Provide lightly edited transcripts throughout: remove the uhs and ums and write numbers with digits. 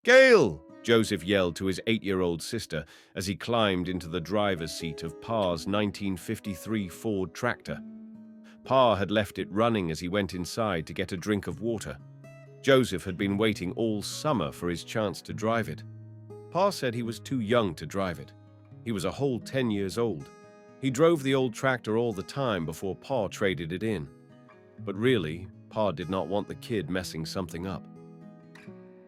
Gail! Joseph yelled to his 8-year-old sister as he climbed into the driver's seat of Pa's 1953 Ford tractor. Pa had left it running as he went inside to get a drink of water. Joseph had been waiting all summer for his chance to drive it. Pa said he was too young to drive it. He was a whole 10 years old. He drove the old tractor all the time before Pa traded it in. But really, Pa did not want the kid messing something up.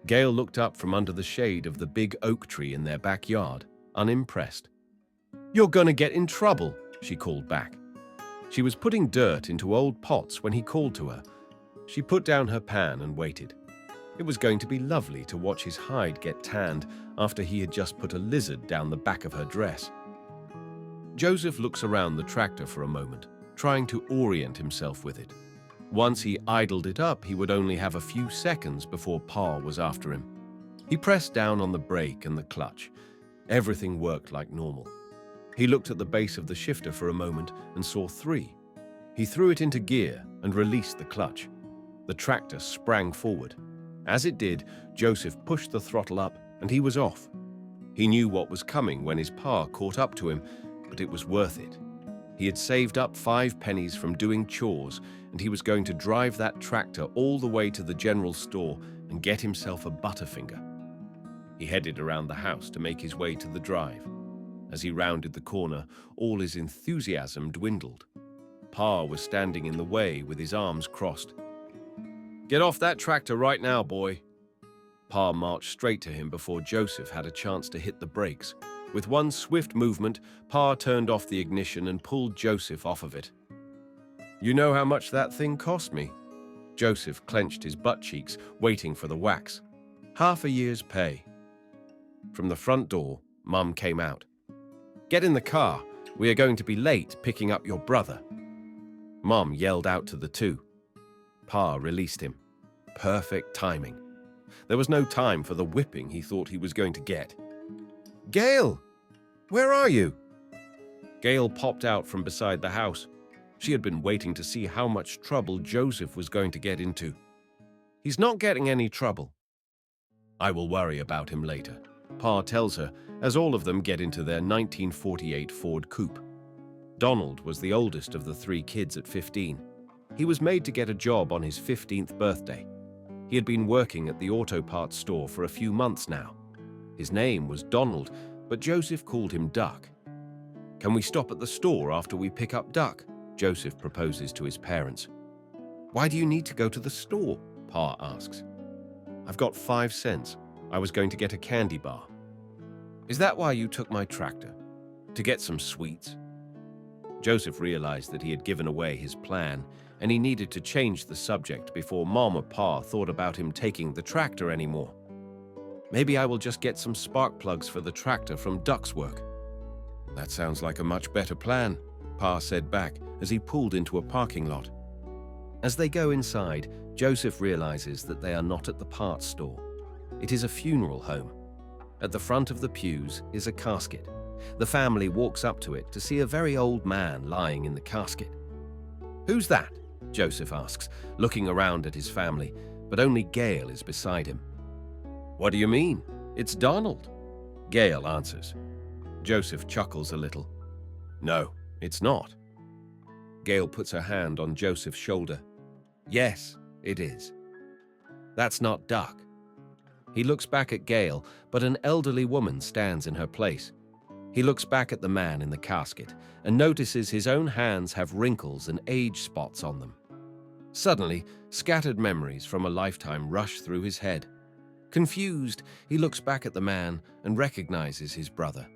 Gail looked up from under the shade of the big oak tree in their backyard, unimpressed. "You're gonna get in trouble," she called back. She was putting dirt into old pots when he called to her. She put down her pan and waited. It was going to be lovely to watch his hide get tanned after he had just put a lizard down the back of her dress. Joseph looks around the tractor for a moment, trying to orient himself with it. Once he idled it up, he would only have a few seconds before Pa was after him. He pressed down on the brake and the clutch. Everything worked like normal. He looked at the base of the shifter for a moment and saw 3. He threw it into gear and released the clutch. The tractor sprang forward. As it did, Joseph pushed the throttle up and he was off. He knew what was coming when his pa caught up to him, but it was worth it. He had saved up 5 pennies from doing chores, and he was going to drive that tractor all the way to the general store and get himself a Butterfinger. He headed around the house to make his way to the drive. As he rounded the corner, all his enthusiasm dwindled. Pa was standing in the way with his arms crossed. "Get off that tractor right now, boy." Pa marched straight to him before Joseph had a chance to hit the brakes. With one swift movement, Pa turned off the ignition and pulled Joseph off of it. "You know how much that thing cost me?" Joseph clenched his butt cheeks, waiting for the whacks. "Half a year's pay." From the front door, Mum came out. "Get in the car. We are going to be late picking up your brother." Mum yelled out to the two. Pa released him. Perfect timing. There was no time for the whipping he thought he was going to get. "Gail! Where are you?" Gail popped out from beside the house. She had been waiting to see how much trouble Joseph was going to get into. "He's not getting any trouble." "I will worry about him later," Pa tells her as all of them get into their 1948 Ford Coupe. Donald was the oldest of the 3 kids at 15. He was made to get a job on his 15th birthday. He had been working at the auto parts store for a few months now. His name was Donald, but Joseph called him Duck. "Can we stop at the store after we pick up Duck?" Joseph proposes to his parents. "Why do you need to go to the store?" Pa asks. "I've got 5 cents. I was going to get a candy bar." "Is that why you took my tractor? To get some sweets?" Joseph realized that he had given away his plan, and he needed to change the subject before Mom or Pa thought about him taking the tractor anymore. "Maybe I will just get some spark plugs for the tractor from Duck's work." "That sounds like a much better plan," Pa said back as he pulled into a parking lot. As they go inside, Joseph realizes that they are not at the parts store. It is a funeral home. At the front of the pews is a casket. The family walks up to it to see a very old man lying in the casket. "Who's that?" Joseph asks, looking around at his family, but only Gail is beside him. "What do you mean? It's Donald," Gail answers. Joseph chuckles a little. "No, it's not." Gail puts her hand on Joseph's shoulder. "Yes, it is. That's not Duck." He looks back at Gail, but an elderly woman stands in her place. He looks back at the man in the casket and notices his own hands have wrinkles and age spots on them. Suddenly, scattered memories from a lifetime rush through his head. Confused, he looks back at the man and recognizes his brother.